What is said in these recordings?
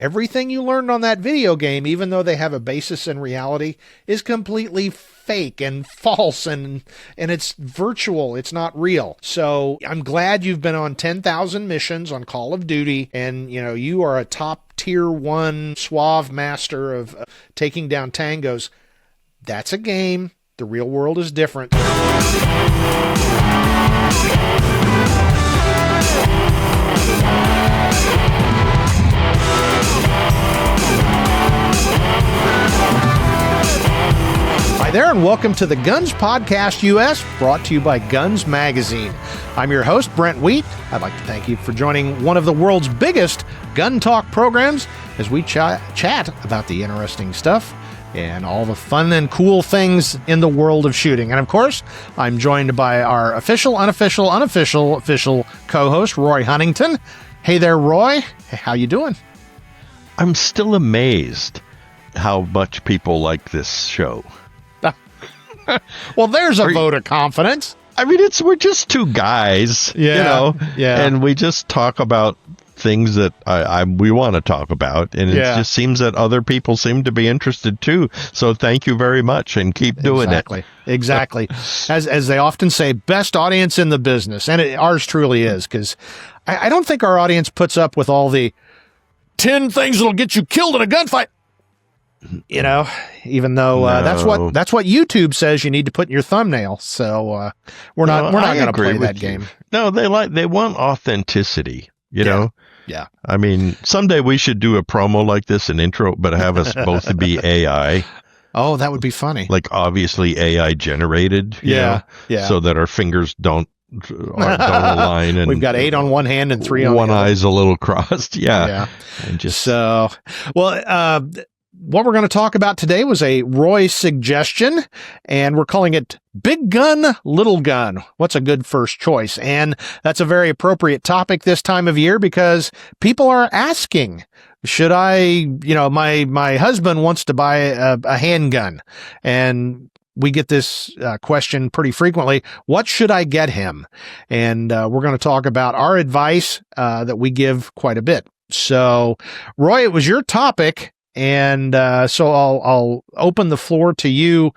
Everything you learned on that video game, even though they have a basis in reality, is completely fake and false, and it's virtual. It's not real. So I'm glad you've been on 10,000 missions on Call of Duty, and you are a top tier 1 suave master of taking down tangos. That's a game. The real world is different. Hi there, and welcome to the Guns Podcast U.S., brought to you by Guns Magazine. I'm your host, Brent Wheat. I'd like to thank you for joining one of the world's biggest gun talk programs as we chat about the interesting stuff and all the fun and cool things in the world of shooting. And of course, I'm joined by our official co-host, Roy Huntington. Hey there, Roy. How you doing? I'm still amazed how much people like this show. Well, there's a vote of confidence. I mean, we're just two guys, and we just talk about things that we want to talk about, and it just seems that other people seem to be interested too. So thank you very much, and keep doing it. Exactly. As they often say, best audience in the business, and ours truly is, because I don't think our audience puts up with all the 10 things that'll get you killed in a gunfight. Even though that's what YouTube says you need to put in your thumbnail. So we're not going to play that game. No, they want authenticity. Know. Yeah. I mean, someday we should do a promo like this, an intro, but have us both be AI. Oh, that would be funny. Like obviously AI generated. Yeah. So that our fingers don't align, and we've got 8 on one hand and 3 on one the other. eye's a little crossed. Yeah. And just what we're going to talk about today was a Roy suggestion, and we're calling it Big Gun, Little Gun. What's a good first choice? And that's a very appropriate topic this time of year because people are asking, should I, my husband wants to buy a handgun, and we get this question pretty frequently. What should I get him? And we're going to talk about our advice that we give quite a bit. So, Roy, it was your topic. And so I'll open the floor to you.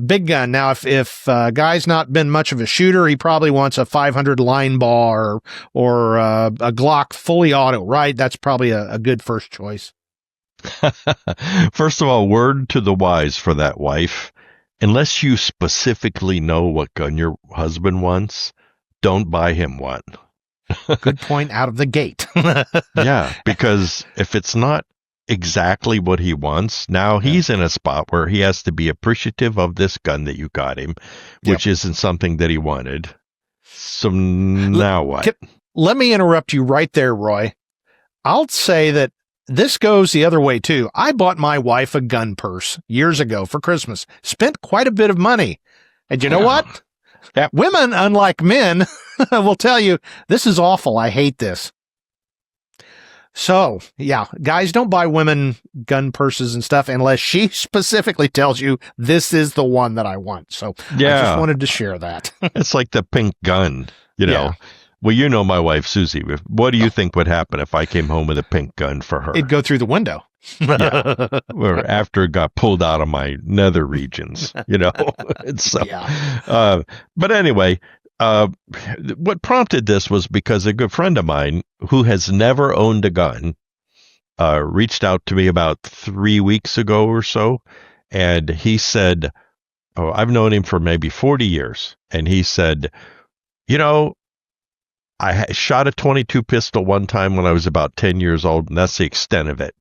Big gun. Now, if guy's not been much of a shooter, he probably wants a 500 line bar or a Glock fully auto, right? That's probably a good first choice. First of all, word to the wise for that wife. Unless you specifically know what gun your husband wants, don't buy him one. Good point out of the gate. Yeah, because if it's not exactly what he wants, now he's in a spot where he has to be appreciative of this gun that you got him, which isn't something that he wanted. So now what? Let me interrupt you right there, Roy. I'll say that this goes the other way too. I bought my wife a gun purse years ago for Christmas, spent quite a bit of money. And you know what? Women, unlike men, will tell you, this is awful. I hate this. So, guys, don't buy women gun purses and stuff unless she specifically tells you this is the one that I want. So I just wanted to share that. It's like the pink gun, Well, my wife, Susie. What do you think would happen if I came home with a pink gun for her? It'd go through the window. Or after it got pulled out of my nether regions, And so, but anyway, what prompted this was because a good friend of mine who has never owned a gun reached out to me about 3 weeks ago or so, and he said, I've known him for maybe 40 years, and he said, I shot a .22 pistol one time when I was about 10 years old, and that's the extent of it.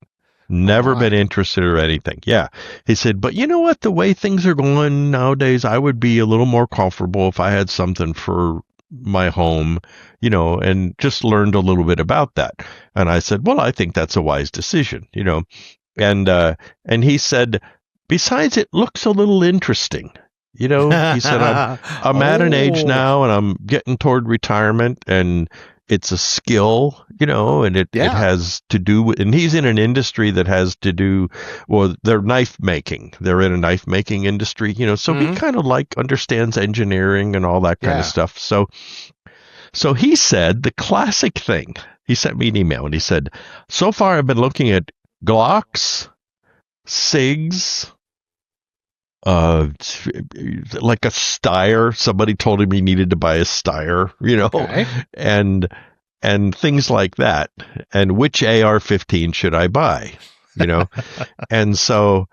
Never been interested or anything. Yeah. He said, but you know what? The way things are going nowadays, I would be a little more comfortable if I had something for my home, and just learned a little bit about that. And I said, well, I think that's a wise decision, and he said, besides, it looks a little interesting. He said, I'm at an age now and I'm getting toward retirement, and it's a skill, and it has to do with, and he's in an industry that has to do, well, they're knife making. They're in a knife making industry, so he kind of understands engineering and all that kind of stuff. So he said the classic thing. he sent me an email and he said, so far I've been looking at Glocks, SIGs, like a Steyr. Somebody told him he needed to buy a Steyr, Okay. and things like that. And which AR-15 should I buy? And so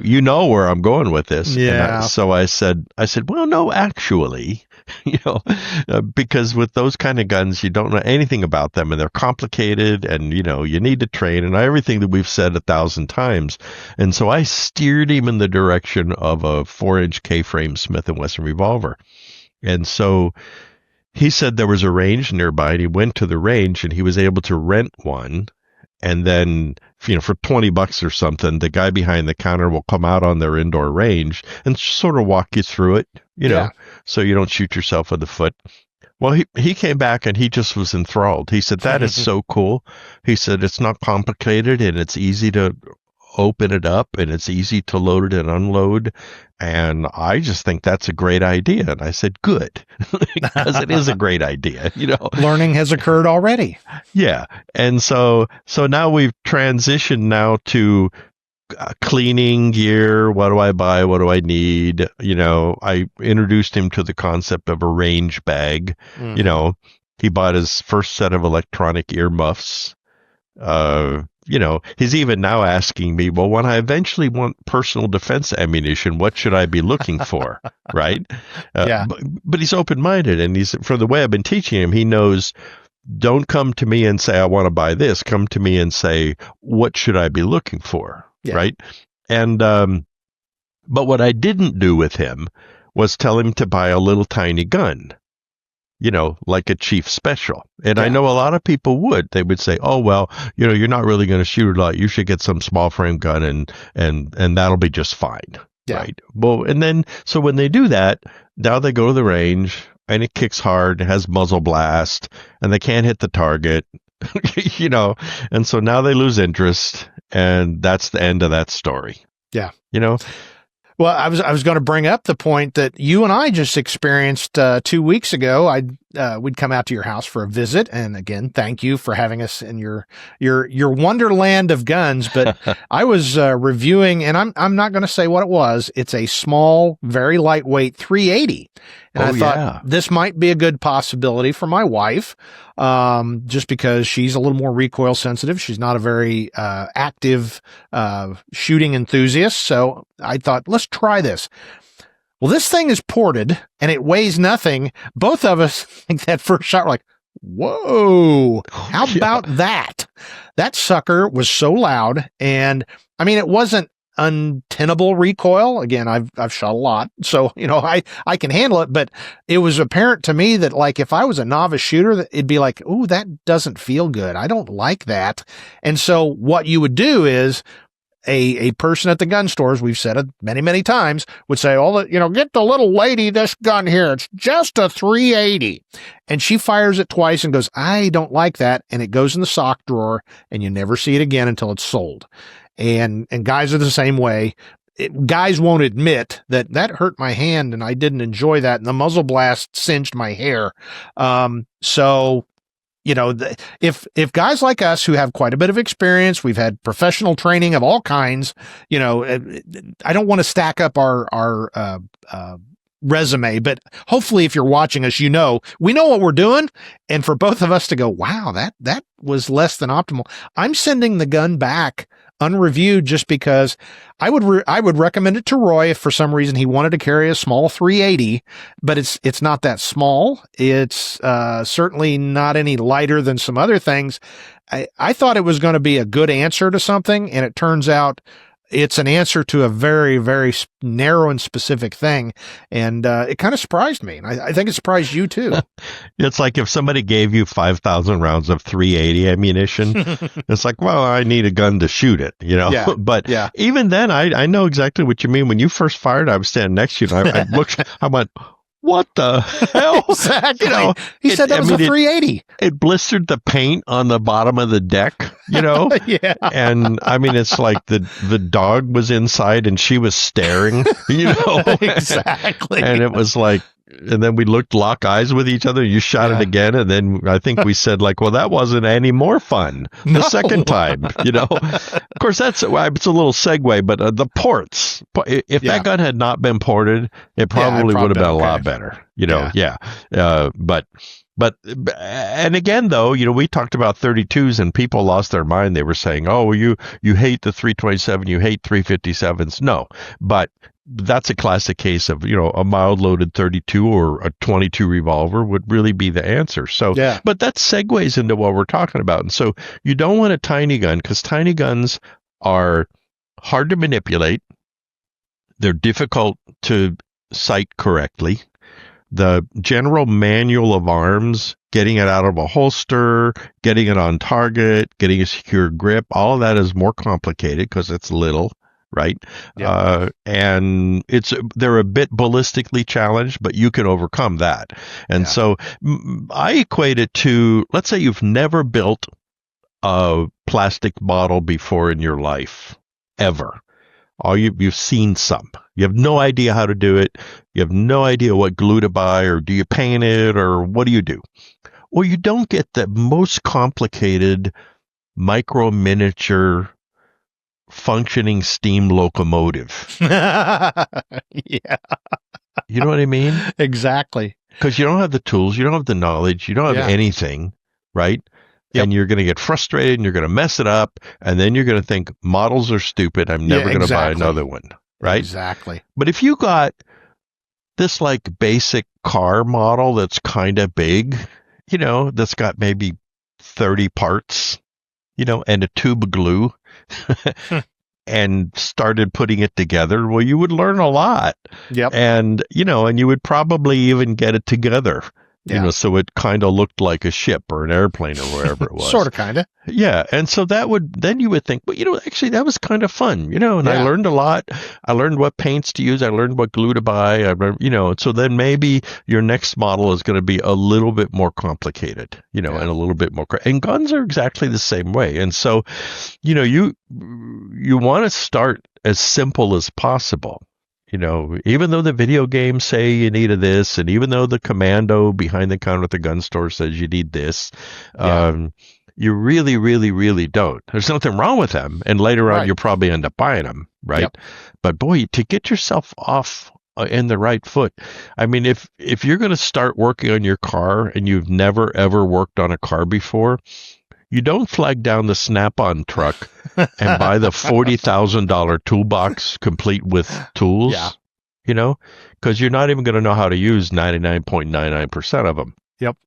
you know where I'm going with this. Yeah. So I said, well, no, actually, because with those kind of guns, you don't know anything about them and they're complicated and, you need to train and everything that we've said 1,000 times. And so I steered him in the direction of a 4-inch K-frame Smith & Wesson revolver. And so he said there was a range nearby and he went to the range and he was able to rent one. And then, for $20 or something, the guy behind the counter will come out on their indoor range and sort of walk you through it, so you don't shoot yourself in the foot. Well, he came back and he just was enthralled. He said, that is so cool. He said, it's not complicated and it's easy to open it up and it's easy to load it and unload. And I just think that's a great idea. And I said, good, because it is a great idea, Learning has occurred already. Yeah. And so now we've transitioned now to cleaning gear. What do I buy? What do I need? I introduced him to the concept of a range bag. He bought his first set of electronic earmuffs. He's even now asking me, well, when I eventually want personal defense ammunition, what should I be looking for? Right? Yeah. But he's open-minded, and from the way I've been teaching him, he knows, don't come to me and say, I want to buy this. Come to me and say, what should I be looking for? Yeah. Right? And, but what I didn't do with him was tell him to buy a little tiny gun. Like a Chief Special. And I know a lot of people would. They would say, oh, well, you're not really going to shoot a lot. You should get some small frame gun and that'll be just fine. Yeah. Right. Well, and then, so when they do that, now they go to the range and it kicks hard, it has muzzle blast, and they can't hit the target, and so now they lose interest, and that's the end of that story. Yeah. Well, I was going to bring up the point that you and I just experienced 2 weeks ago. We'd come out to your house for a visit, and again, thank you for having us in your wonderland of guns. But I was reviewing, and I'm not going to say what it was. It's a small, very lightweight 380, and I thought this might be a good possibility for my wife, just because she's a little more recoil sensitive. She's not a very active shooting enthusiast, so I thought, let's try this. Well, this thing is ported and it weighs nothing. Both of us think that first shot, we're like, whoa, how about that? That sucker was so loud. And I mean, it wasn't untenable recoil. Again, I've shot a lot, so, I can handle it, but it was apparent to me that, like, if I was a novice shooter, it'd be like, ooh, that doesn't feel good. I don't like that. And so what you would do is, a person at the gun stores, we've said it many, many times, would say, get the little lady this gun here. It's just a 380. And she fires it twice and goes, I don't like that. And it goes in the sock drawer and you never see it again until it's sold. And guys are the same way. Guys won't admit that hurt my hand and I didn't enjoy that. And the muzzle blast singed my hair. So if guys like us who have quite a bit of experience, we've had professional training of all kinds, I don't want to stack up our resume, but hopefully if you're watching us, we know what we're doing. And for both of us to go, wow, that was less than optimal. I'm sending the gun back unreviewed just because I would recommend it to Roy if for some reason he wanted to carry a small 380, but it's not that small. It's certainly not any lighter than some other things. I thought it was going to be a good answer to something, and it turns out it's an answer to a very, very narrow and specific thing. And it kind of surprised me. And I think it surprised you too. It's like if somebody gave you 5,000 rounds of 380 ammunition, it's like, well, I need a gun to shoot it, Yeah. But even then, I know exactly what you mean. When you first fired, I was standing next to you and I looked, I went, what the hell? Exactly. He said that was a 380. It blistered the paint on the bottom of the deck, Yeah. And I mean, it's like the dog was inside and she was staring, Exactly. And it was like, and then we locked eyes with each other. You shot it again, and then I think we said like, well, that wasn't any more fun the second time. Of course, it's a little segue, but the ports. If that gun had not been ported, it probably would have been a lot better. But and again, though, we talked about 32s, and people lost their mind. They were saying, "Oh, you hate the 327, you hate 357s." No, but that's a classic case of, a mild loaded 32 or a 22 revolver would really be the answer. So, but that segues into what we're talking about. And so you don't want a tiny gun, because tiny guns are hard to manipulate. They're difficult to sight correctly. The general manual of arms, getting it out of a holster, getting it on target, getting a secure grip, all of that is more complicated because it's little. Right. Yeah. And they're a bit ballistically challenged, but you can overcome that. And so I equate it to, let's say you've never built a plastic bottle before in your life, ever. You've seen some. You have no idea how to do it. You have no idea what glue to buy, or do you paint it, or what do you do? Well, you don't get the most complicated micro miniature functioning steam locomotive. Yeah. You know what I mean? Exactly. Because you don't have the tools, you don't have the knowledge, you don't have anything, right? Yep. And you're going to get frustrated, and you're going to mess it up, and then you're going to think models are stupid. I'm never going to buy another one, right? Exactly. But if you got this like basic car model that's kind of big, that's got maybe 30 parts, and a tube of glue, and started putting it together, well, you would learn a lot. Yep. And, and you would probably even get it together. So it kind of looked like a ship or an airplane or wherever it was. Sort of, kind of. Yeah. And so then you would think, well, actually that was kind of fun, and I learned a lot. I learned what paints to use. I learned what glue to buy. So then maybe your next model is going to be a little bit more complicated, and a little bit more, and guns are exactly the same way. And so, you want to start as simple as possible. Even though the video games say you needed this, and even though the commando behind the counter at the gun store says you need this, you really, really, really don't. There's nothing wrong with them. And later on, you'll probably end up buying them, right? Yep. But boy, to get yourself off in the right foot. I mean, if you're going to start working on your car and you've never, ever worked on a car before, you don't flag down the Snap-on truck and buy the $40,000 toolbox complete with tools, because you're not even going to know how to use 99.99% of them. Yep.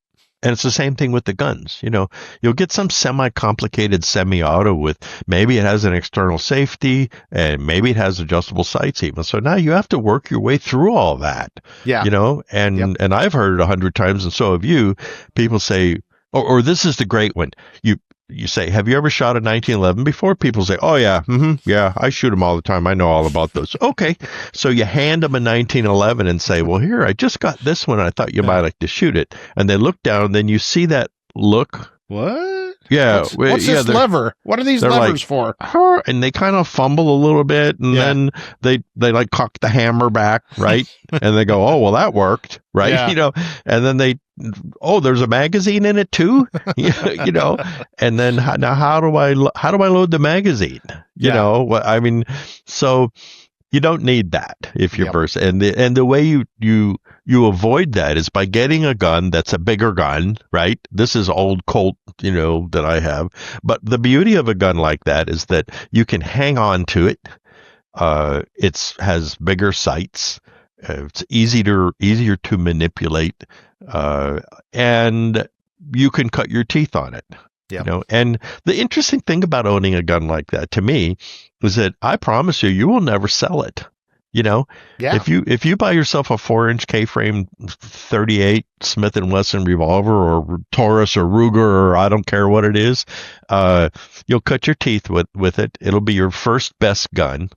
And it's the same thing with the guns. You'll get some semi-complicated semi-auto with, maybe it has an external safety, and maybe it has adjustable sights even. So now you have to work your way through all that. Yeah. And I've heard it 100 times, and so have you. People say, or this is the great one. You say, have you ever shot a 1911 before? People say, oh, yeah. Yeah, I shoot them all the time. I know all about those. Okay. So you hand them a 1911 and say, well, here, I just got this one. I thought you might like to shoot it. And they look down, and then you see that look. What? Yeah. What's this lever? What are these levers for? And they kind of fumble a little bit, and then they like cock the hammer back, right? And they go, oh, well, that worked, right? Yeah. And then there's a magazine in it too, and then now how do I load the magazine? I mean, so you don't need that if you're burst. And the way you avoid that is by getting a gun that's a bigger gun, right? This is old Colt, that I have. But the beauty of a gun like that is that you can hang on to it. It has bigger sights. It's easier to manipulate, and you can cut your teeth on it. Yep. And the interesting thing about owning a gun like that to me is that I promise you will never sell it. If you buy yourself a 4-inch K-frame 38 Smith & Wesson revolver, or Taurus, or Ruger, or I don't care what it is, you'll cut your teeth with it. It'll be your first best gun,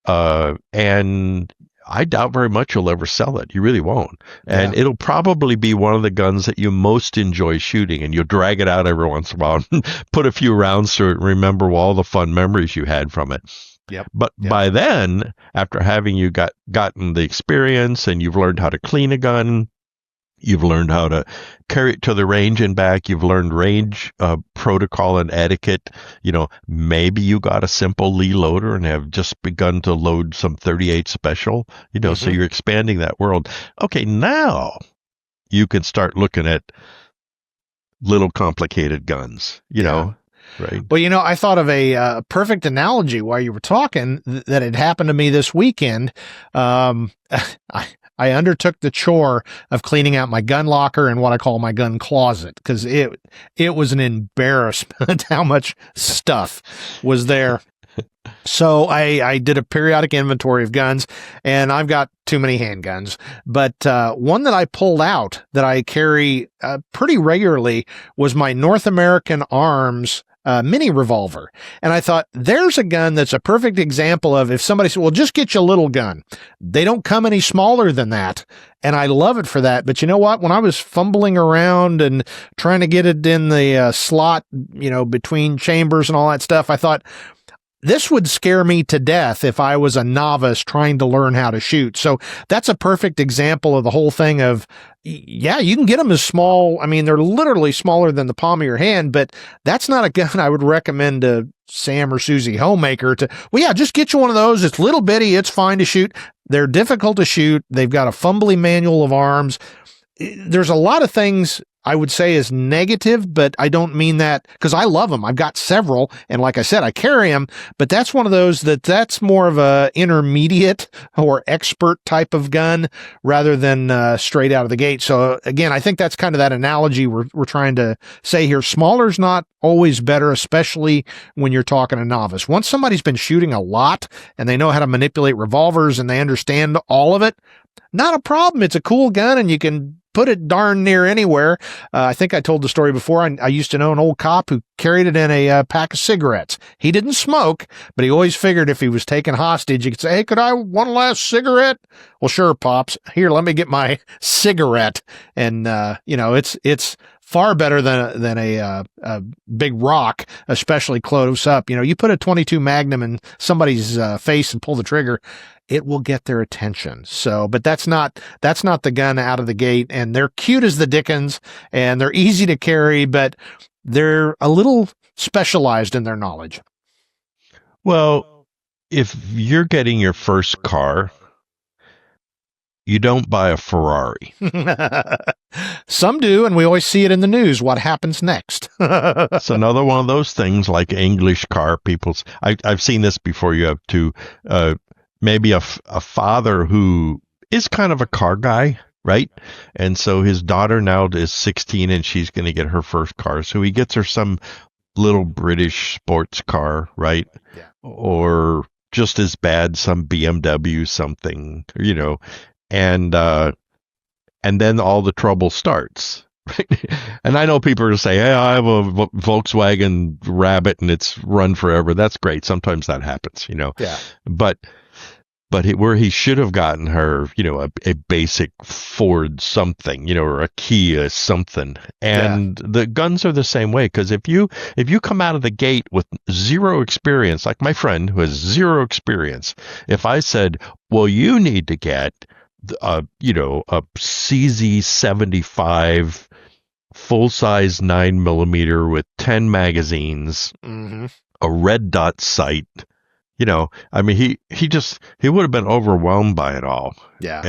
and I doubt very much you'll ever sell it. You really won't. And it'll probably be one of the guns that you most enjoy shooting, and you'll drag it out every once in a while and put a few rounds to it and remember all the fun memories you had from it. Yep. But Yep. by then, after having you gotten the experience and you've learned how to clean a gun, you've learned how to carry it to the range and back. You've learned range protocol and etiquette. Maybe you got a simple Lee loader and have just begun to load some 38 special, so you're expanding that world. Okay, now you can start looking at little complicated guns, right? Well, I thought of a perfect analogy while you were talking that had happened to me this weekend. I undertook the chore of cleaning out my gun locker and what I call my gun closet, because it was an embarrassment how much stuff was there. So I did a periodic inventory of guns, and I've got too many handguns. But one that I pulled out that I carry pretty regularly was my North American Arms mini revolver. And I thought, there's a gun that's a perfect example of if somebody said, well, just get you a little gun. They don't come any smaller than that. And I love it for that. But you know what? When I was fumbling around and trying to get it in the slot, between chambers and all that stuff, I thought, this would scare me to death if I was a novice trying to learn how to shoot. So that's a perfect example of the whole thing of, yeah, you can get them as small. I mean, they're literally smaller than the palm of your hand, but that's not a gun I would recommend to Sam or Susie homemaker just get you one of those. It's little bitty. It's fine to shoot. They're difficult to shoot. They've got a fumbly manual of arms. There's a lot of things I would say is negative, but I don't mean that because I love them. I've got several. And like I said, I carry them, but that's one of those that's more of a intermediate or expert type of gun rather than straight out of the gate. So again, I think that's kind of that analogy we're trying to say here. Smaller's not always better, especially when you're talking a novice. Once somebody's been shooting a lot and they know how to manipulate revolvers and they understand all of it, not a problem. It's a cool gun and you can put it darn near anywhere. I think I told the story before. I used to know an old cop who carried it in a pack of cigarettes. He didn't smoke, but he always figured if he was taken hostage, he could say, hey, could I one last cigarette? Well, sure, Pops. Here, let me get my cigarette. And, it's far better than a big rock, especially close up. You put a 22 Magnum in somebody's face and pull the trigger, it will get their attention. So, but that's not the gun out of the gate. And they're cute as the dickens and they're easy to carry, but they're a little specialized in their knowledge. Well, if you're getting your first car, you don't buy a Ferrari. Some do, and we always see it in the news. What happens next? It's another one of those things like English car. I've seen this before. You have to maybe a father who is kind of a car guy, right? And so his daughter now is 16 and she's going to get her first car. So he gets her some little British sports car, right? Yeah. Or just as bad, some BMW something, and then all the trouble starts. Right? And I know people are say, hey, I have a Volkswagen Rabbit and it's run forever. That's great. Sometimes that happens, Yeah. But where he should have gotten her, a basic Ford something, or a Kia something. And the guns are the same way. Because if you come out of the gate with zero experience, like my friend who has zero experience, if I said, well, you need to get a CZ75 full-size 9mm with 10 magazines, a red dot sight, he would have been overwhelmed by it all. Yeah.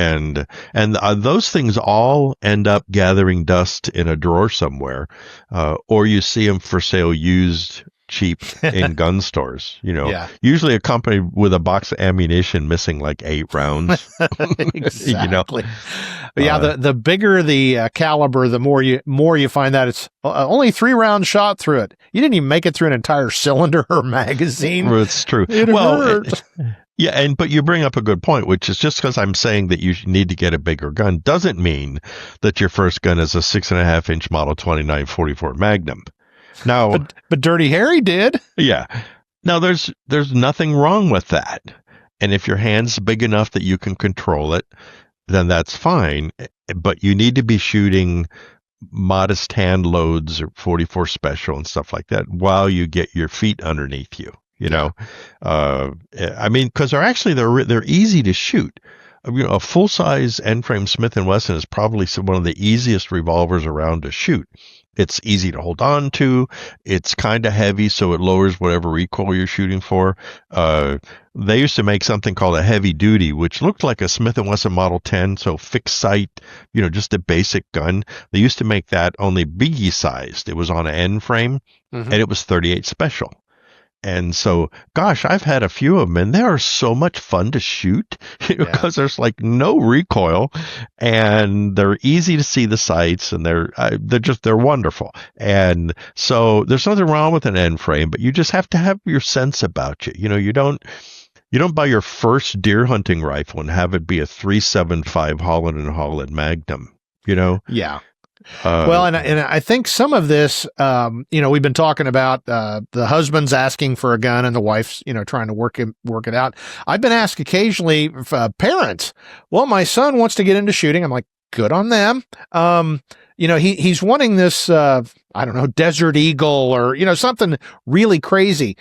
And those things all end up gathering dust in a drawer somewhere, or you see them for sale used cheap in gun stores, usually accompanied with a box of ammunition missing like 8 rounds. Exactly. The bigger the caliber, the more you find that it's only 3 rounds shot through it. You didn't even make it through an entire cylinder or magazine. It's true. But you bring up a good point, which is just because I'm saying that you need to get a bigger gun doesn't mean that your first gun is a 6.5-inch model 2944 Magnum. Now, but Dirty Harry did. Yeah. Now there's nothing wrong with that. And if your hand's big enough that you can control it, then that's fine. But you need to be shooting modest hand loads or 44 special and stuff like that while you get your feet underneath you. you know. I mean, because they're easy to shoot. A full-size end-frame Smith & Wesson is probably one of the easiest revolvers around to shoot. It's easy to hold on to. It's kind of heavy, so it lowers whatever recoil you're shooting for. They used to make something called a heavy duty, which looked like a Smith & Wesson Model 10, so fixed sight, just a basic gun. They used to make that only biggie sized. It was on an end frame, and it was 38 special. And so, gosh, I've had a few of them, and they are so much fun to shoot because there's like no recoil, and they're easy to see the sights, and they're wonderful. And so, there's nothing wrong with an end frame, but you just have to have your sense about you. You don't buy your first deer hunting rifle and have it be a 375 Holland & Holland Magnum. Yeah. Well, and I think some of this, we've been talking about the husband's asking for a gun and the wife's, trying to work it out. I've been asked occasionally, parents, well, my son wants to get into shooting. I'm like, good on them. He's wanting this, Desert Eagle or, something really crazy.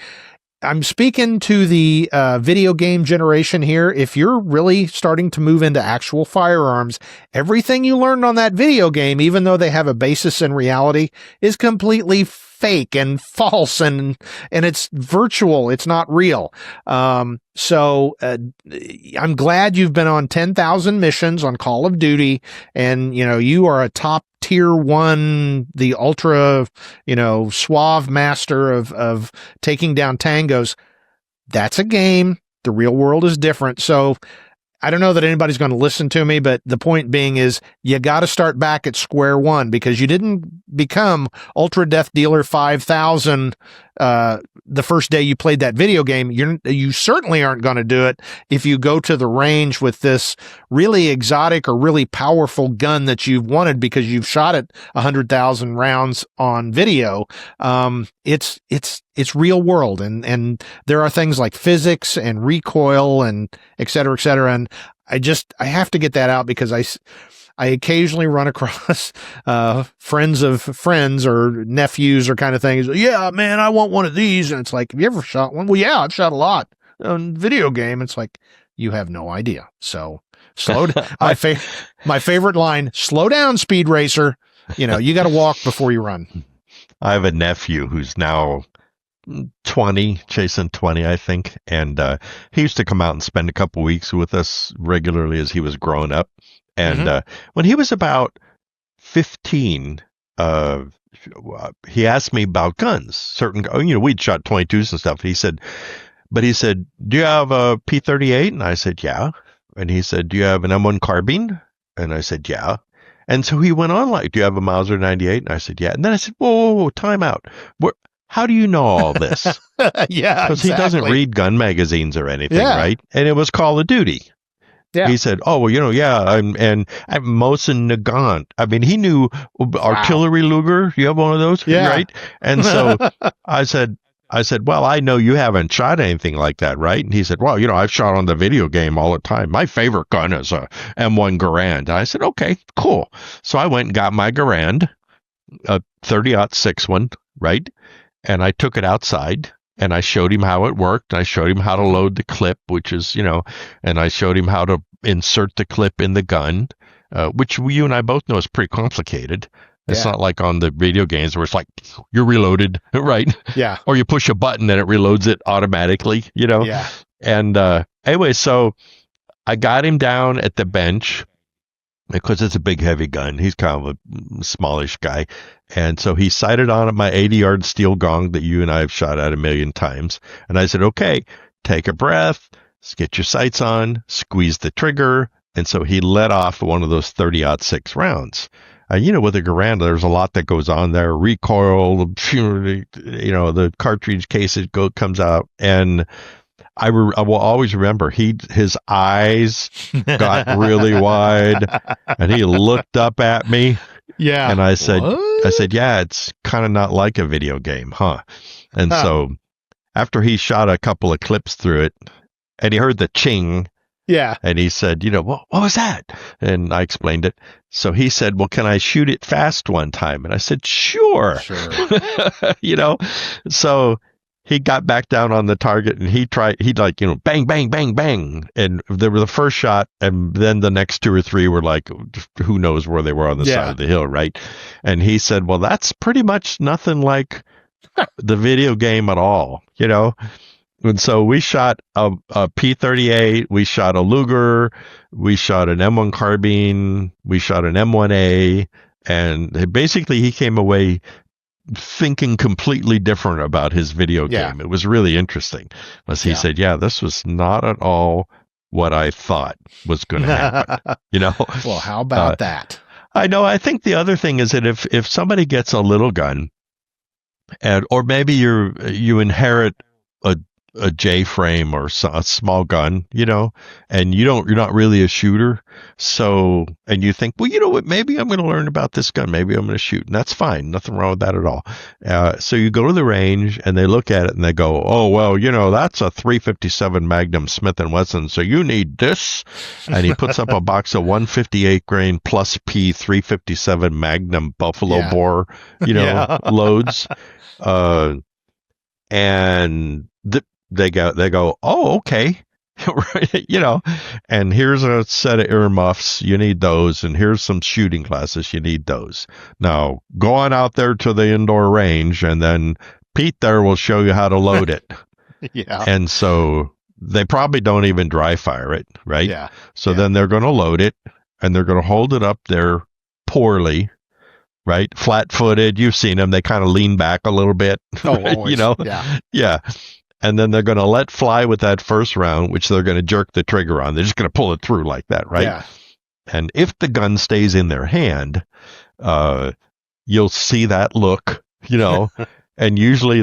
I'm speaking to the video game generation here. If you're really starting to move into actual firearms, everything you learned on that video game, even though they have a basis in reality, is completely fake and false, and it's virtual. It's not real. So I'm glad you've been on 10,000 missions on Call of Duty, and you are a top tier 1, the ultra, suave master of taking down tangos. That's a game. The real world is different. So I don't know that anybody's going to listen to me, but the point being is you got to start back at square one, because you didn't become Ultra Death Dealer 5000 the first day you played that video game. You certainly aren't going to do it if you go to the range with this really exotic or really powerful gun that you've wanted because you've shot it 100,000 rounds on video. It's real world, and there are things like physics and recoil and et cetera, et cetera. And I have to get that out because I occasionally run across friends of friends or nephews or kind of things. Yeah, man, I want one of these. And it's like, have you ever shot one? Well, yeah, I've shot a lot on video game. It's like, you have no idea. So slow down. My favorite line, slow down, Speed Racer. You got to walk before you run. I have a nephew who's now 20, chasing 20, I think. And he used to come out and spend a couple weeks with us regularly as he was growing up. And when he was about 15, he asked me about guns. We'd shot 22s and stuff. He said, do you have a P38? And I said, yeah. And he said, do you have an M1 carbine? And I said, yeah. And so he went on like, do you have a Mauser 98? And I said, yeah. And then I said, whoa, time out. How do you know all this? Yeah, because he doesn't read gun magazines or anything, right? And it was Call of Duty. Yeah. He said, oh, well, and I'm Mosin Nagant. I mean, he knew artillery Luger. You have one of those? Yeah. Right? And so I said, well, I know you haven't shot anything like that, right? And he said, well, I've shot on the video game all the time. My favorite gun is a M1 Garand. And I said, okay, cool. So I went and got my Garand, a 30-06 one, right? And I took it outside. And I showed him how it worked. I showed him how to load the clip, which is, and I showed him how to insert the clip in the gun, which you and I both know is pretty complicated. It's not like on the video games where it's like, you're reloaded, right? Yeah. Or you push a button and it reloads it automatically, Yeah. And anyway, so I got him down at the bench because it's a big, heavy gun. He's kind of a smallish guy. And so he sighted on at my 80-yard steel gong that you and I have shot at a million times. And I said, okay, take a breath, get your sights on, squeeze the trigger. And so he let off one of those 30-06 rounds. With a Garand, there's a lot that goes on there. Recoil, the cartridge case comes out. And I will always remember his eyes got really wide and he looked up at me. Yeah. And I said, yeah, it's kind of not like a video game, huh? And so after he shot a couple of clips through it and he heard the ching. Yeah. And he said, what was that? And I explained it. So he said, well, can I shoot it fast one time? And I said, sure. Sure. So he got back down on the target and he'd like, bang, bang, bang, bang. And they were the first shot. And then the next two or three were like, who knows where they were on the side of the hill. Right. And he said, well, that's pretty much nothing like the video game at all, And so we shot a P38, we shot a Luger, we shot an M1 carbine, we shot an M1A, and basically he came away thinking completely different about his video game. It was really interesting. He said, this was not at all what I thought was going to happen. Well, how about that? I know. I think the other thing is that if somebody gets a little gun, or maybe you inherit a J frame or a small gun, and you're not really a shooter. So, and you think, well, you know what, maybe I'm going to learn about this gun. Maybe I'm going to shoot. And that's fine. Nothing wrong with that at all. So you go to the range and they look at it and they go, oh, well, that's a 357 Magnum Smith & Wesson. So you need this. And he puts up a box of 158 grain plus P 357 Magnum Buffalo bore, loads. And they go, oh, okay. Right, and here's a set of earmuffs. You need those. And here's some shooting glasses. You need those. Now, go on out there to the indoor range, and then Pete there will show you how to load it. And so they probably don't even dry fire it, right? So then they're going to load it, and they're going to hold it up there poorly, right? Flat-footed. You've seen them. They kind of lean back a little bit. Oh, always. Yeah. And then they're going to let fly with that first round, which they're going to jerk the trigger on. They're just going to pull it through like that, right? Yeah. And if the gun stays in their hand, you'll see that look, and usually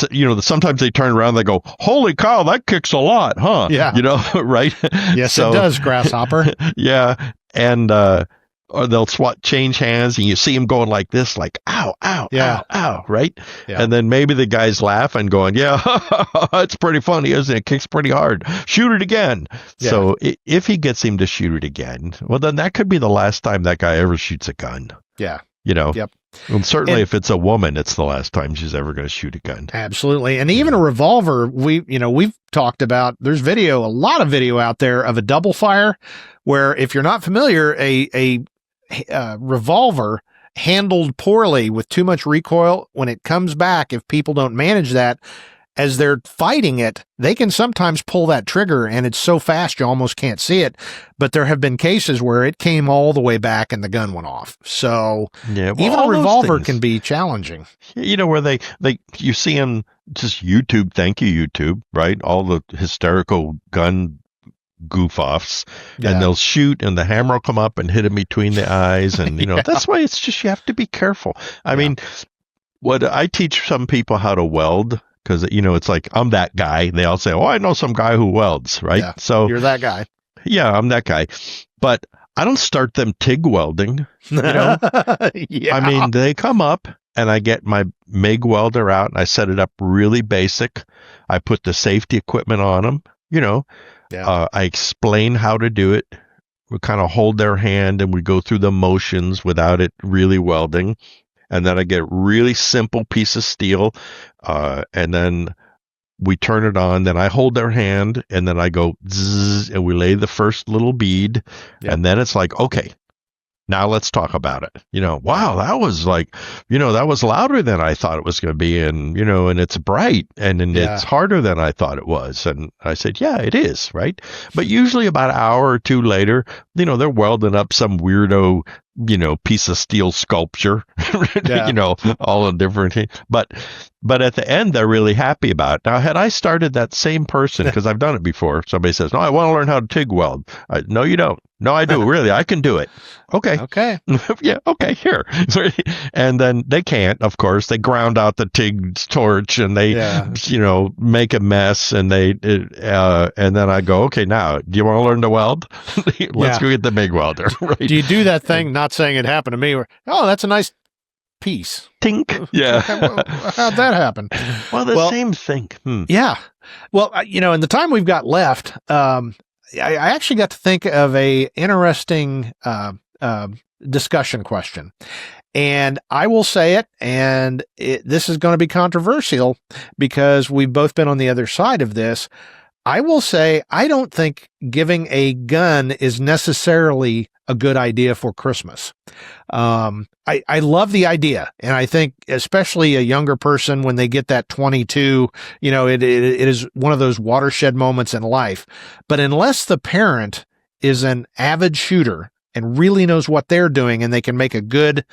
sometimes they turn around and they go, holy cow, that kicks a lot, huh? Yeah. Right? Yes, it does, grasshopper. Yeah. And, or they'll change hands and you see them going like this, like, ow, ow, ow, ow, right? Yeah. And then maybe the guy's laughing going, it's pretty funny, isn't it? It kicks pretty hard. Shoot it again. Yeah. So if he gets him to shoot it again, well, then that could be the last time that guy ever shoots a gun. Yeah. Yep. And certainly if it's a woman, it's the last time she's ever going to shoot a gun. Absolutely. And even a revolver, we've talked about, there's a lot of video out there of a double fire where, if you're not familiar, a revolver handled poorly with too much recoil, when it comes back, if people don't manage that as they're fighting it, they can sometimes pull that trigger and it's so fast you almost can't see it. But there have been cases where it came all the way back and the gun went off. So even a revolver can be challenging. Where you see them just YouTube, thank you YouTube, right? All the hysterical gun goof-offs, and they'll shoot and the hammer will come up and hit him between the eyes, and that's why it's just, you have to be careful. I mean, what I teach some people how to weld, because it's like, I'm that guy. They all say, oh, I know some guy who welds, right? So you're that guy. Yeah, I'm that guy. But I don't start them TIG welding. I mean, they come up and I get my MIG welder out and I set it up really basic. I put the safety equipment on them, I explain how to do it. We kind of hold their hand and we go through the motions without it really welding. And then I get a really simple piece of steel, and then we turn it on. Then I hold their hand, and then I go zzz, and we lay the first little bead. And then it's like, okay, now let's talk about it. Wow, that was like, that was louder than I thought it was going to be. And, and it's bright and it's harder than I thought it was. And I said, yeah, it is. Right. But usually about an hour or two later, they're welding up some weirdo, piece of steel sculpture, all in different things. But at the end, they're really happy about it. Now, had I started that same person, because I've done it before, somebody says, no, I want to learn how to TIG weld. No, you don't. No, I do. Really, I can do it. Okay. Yeah. Okay. Here. And then they can't, of course. They ground out the TIG torch and they, make a mess. And and then I go, okay, now, do you want to learn to weld? Let's go get the MIG welder. Right? Do you do that thing? Not saying it happened to me. Where, oh, that's a nice piece. Tink. Yeah. How'd that happen? Well, same thing. Yeah. Well, in the time we've got left, I actually got to think of a interesting discussion question. And I will say it, and this is going to be controversial because we've both been on the other side of this. I will say I don't think giving a gun is necessarily a good idea for Christmas. I love the idea, and I think especially a younger person, when they get that 22, it is one of those watershed moments in life. But unless the parent is an avid shooter and really knows what they're doing, and they can make a good,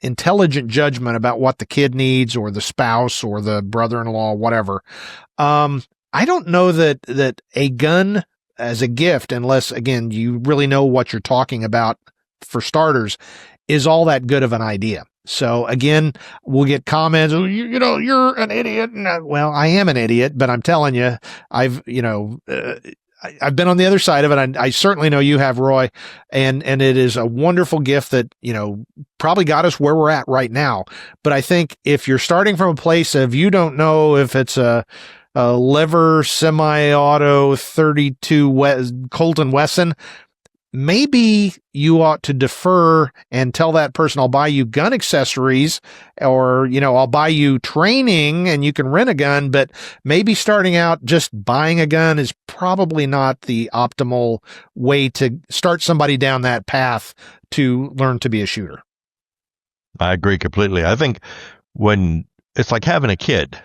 intelligent judgment about what the kid needs, or the spouse, or the brother-in-law, whatever. I don't know that a gun as a gift, unless, again, you really know what you're talking about, for starters, is all that good of an idea. So again, we'll get comments, you're an idiot. Well, I am an idiot, but I'm telling you, I've been on the other side of it. I certainly know you have, Roy, and it is a wonderful gift that, probably got us where we're at right now. But I think if you're starting from a place of, you don't know if it's a lever semi-auto 32 Colton Wesson, maybe you ought to defer and tell that person, I'll buy you gun accessories, or, I'll buy you training and you can rent a gun. But maybe starting out just buying a gun is probably not the optimal way to start somebody down that path to learn to be a shooter. I agree completely. I think when it's like having a kid.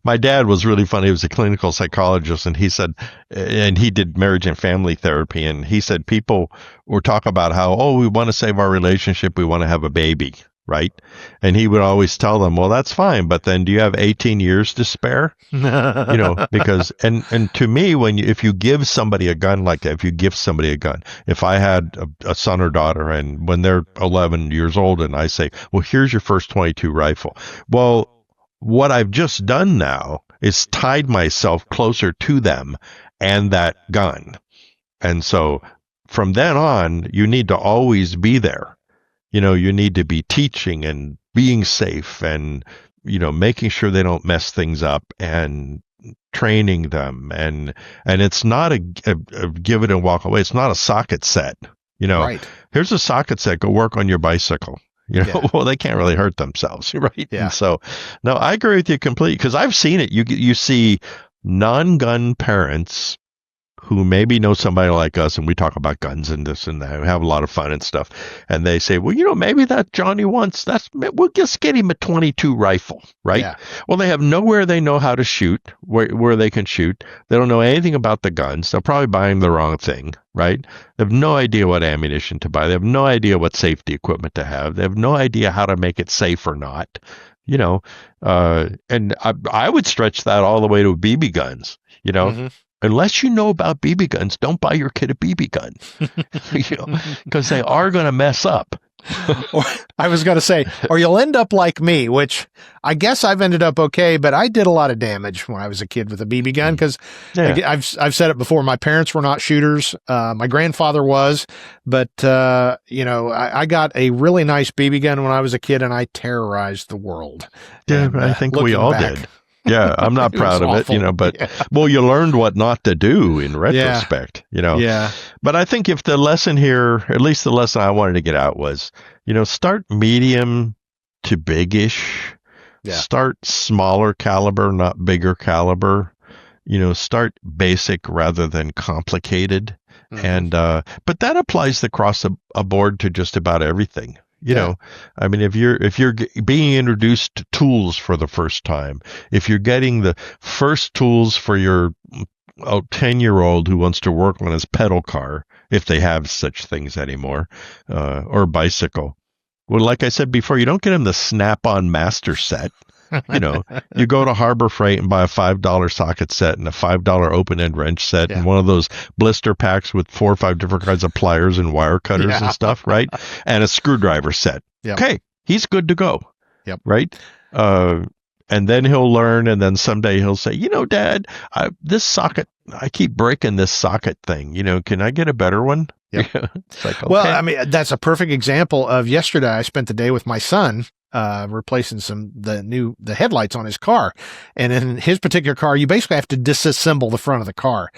My dad was really funny. He was a clinical psychologist, and he said, and he did marriage and family therapy. And he said, people were talking about how, we want to save our relationship. We want to have a baby. Right. And he would always tell them, well, that's fine. But then do you have 18 years to spare? Because, and to me, if you give somebody a gun like that, if I had a son or daughter, and when they're 11 years old, and I say, well, here's your first 22 rifle. Well, what I've just done now is tied myself closer to them and that gun. And so from then on, you need to always be there. You need to be teaching and being safe, and, making sure they don't mess things up, and training them. And it's not a give it and walk away. It's not a socket set. Right. Here's a socket set. Go work on your bicycle. Well, they can't really hurt themselves. Right. Yeah. And so, no, I agree with you completely, because I've seen it. You see non-gun parents who maybe know somebody like us, and we talk about guns and this and that, we have a lot of fun and stuff, and they say, well, maybe that Johnny wants, we'll just get him a 22 rifle, right? Yeah. Well, they have nowhere they know how to shoot, where they can shoot. They don't know anything about the guns. They'll probably buy him the wrong thing, right? They have no idea what ammunition to buy. They have no idea what safety equipment to have. They have no idea how to make it safe or not, and I would stretch that all the way to BB guns, Mm-hmm. Unless you know about BB guns, don't buy your kid a BB gun, because they are going to mess up. Or I was going to say, or you'll end up like me, which I guess I've ended up okay, but I did a lot of damage when I was a kid with a BB gun, because I've said it before. My parents were not shooters. My grandfather was, but I got a really nice BB gun when I was a kid, and I terrorized the world. Yeah, and, I think we all did. Yeah, I'm not proud of awful. it, but well, you learned what not to do in retrospect, Yeah. But I think if the lesson here, at least the lesson I wanted to get out was, start medium to biggish. Yeah. Start smaller caliber, not bigger caliber. Start basic rather than complicated. Mm-hmm. And but that applies across a board to just about everything. I mean, if you're being introduced to tools for the first time, if you're getting the first tools for your 10-year-old who wants to work on his pedal car, if they have such things anymore, or bicycle. Well, like I said before, you don't get him the Snap-on Master Set. You go to Harbor Freight and buy a $5 socket set and a $5 open-end wrench set and one of those blister packs with 4 or 5 different kinds of pliers and wire cutters and stuff, right? And a screwdriver set. Yep. Okay, he's good to go. Yep. Right? And then he'll learn, and then someday he'll say, Dad, this socket, I keep breaking this socket thing. Can I get a better one? Yep. It's like, okay. Well, I mean, that's a perfect example of yesterday. I spent the day with my son, replacing the headlights on his car. And in his particular car, you basically have to disassemble the front of the car.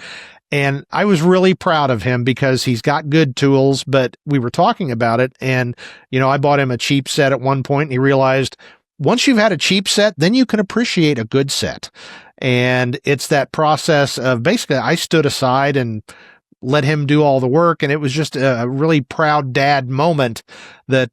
And I was really proud of him because he's got good tools, but we were talking about it. And, I bought him a cheap set at one point, and he realized once you've had a cheap set, then you can appreciate a good set. And it's that process of basically I stood aside and let him do all the work. And it was just a really proud dad moment that,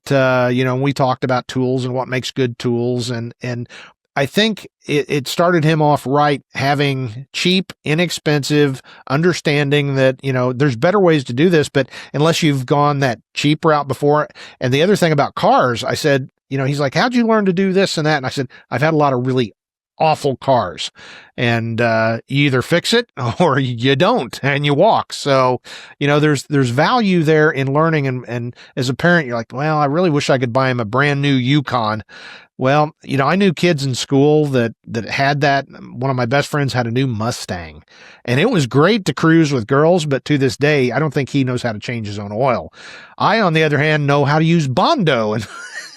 we talked about tools and what makes good tools. And I think it started him off right, having cheap, inexpensive, understanding that, there's better ways to do this, but unless you've gone that cheap route before. And the other thing about cars, I said, he's like, how'd you learn to do this and that? And I said, I've had a lot of really awful cars, and you either fix it or you don't, and you walk. So, there's value there in learning. And as a parent, you're like, well, I really wish I could buy him a brand new Yukon. Well, I knew kids in school that had that. One of my best friends had a new Mustang, and it was great to cruise with girls. But to this day, I don't think he knows how to change his own oil. I, on the other hand, know how to use Bondo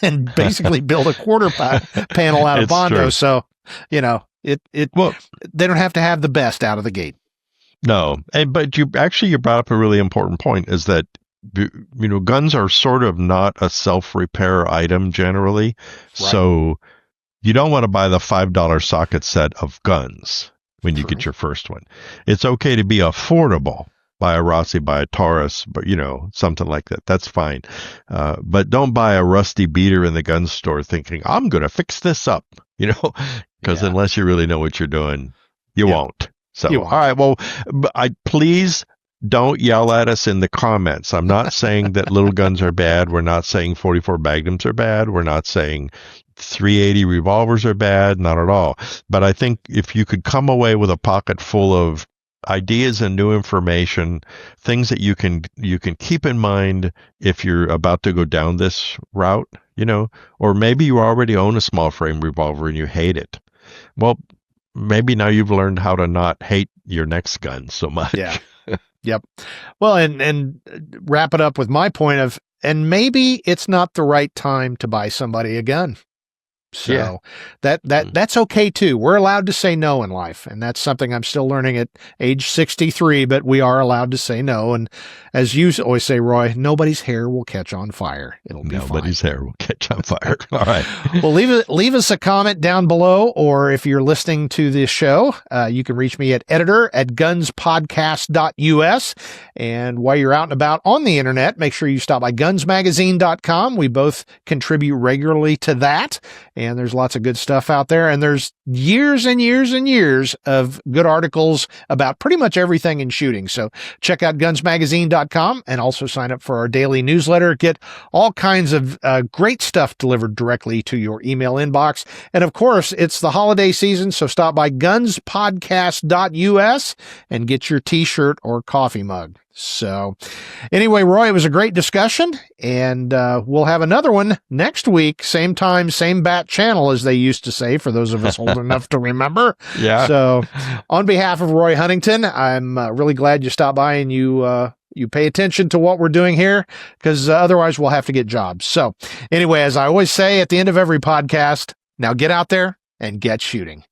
and basically build a quarter panel out of Bondo. True. So, they don't have to have the best out of the gate. No. But you brought up a really important point, is that, guns are sort of not a self-repair item generally. Right. So you don't want to buy the $5 socket set of guns when you get your first one. It's okay to be affordable. Buy a Rossi, buy a Taurus, but something like that. That's fine. But don't buy a rusty beater in the gun store thinking, I'm going to fix this up, because unless you really know what you're doing, you won't. So, all right. Well, please don't yell at us in the comments. I'm not saying that little guns are bad. We're not saying 44 Magnums are bad. We're not saying 380 revolvers are bad. Not at all. But I think if you could come away with a pocket full of ideas and new information, things that you can keep in mind if you're about to go down this route, or maybe you already own a small frame revolver and you hate it. Well, maybe now you've learned how to not hate your next gun so much. Yeah. Yep. Well, and wrap it up with my point of, and maybe it's not the right time to buy somebody a gun. So that's okay too. We're allowed to say no in life. And that's something I'm still learning at age 63, but we are allowed to say no. And as you always say, Roy, nobody's hair will catch on fire. It'll be nobody's fine. hair will catch on fire. All right. Well, leave us a comment down below, or if you're listening to this show, you can reach me at editor@gunspodcast.us. And while you're out and about on the internet, make sure you stop by gunsmagazine.com. We both contribute regularly to that. And there's lots of good stuff out there. And there's years and years and years of good articles about pretty much everything in shooting. So check out gunsmagazine.com and also sign up for our daily newsletter. Get all kinds of great stuff delivered directly to your email inbox. And of course, it's the holiday season. So stop by gunspodcast.us and get your t-shirt or coffee mug. So anyway, Roy, it was a great discussion, and we'll have another one next week, same time, same bat channel, as they used to say, for those of us old enough to remember. Yeah. So on behalf of Roy Huntington, I'm really glad you stopped by and you pay attention to what we're doing here, because otherwise we'll have to get jobs. So anyway, as I always say at the end of every podcast, now get out there and get shooting.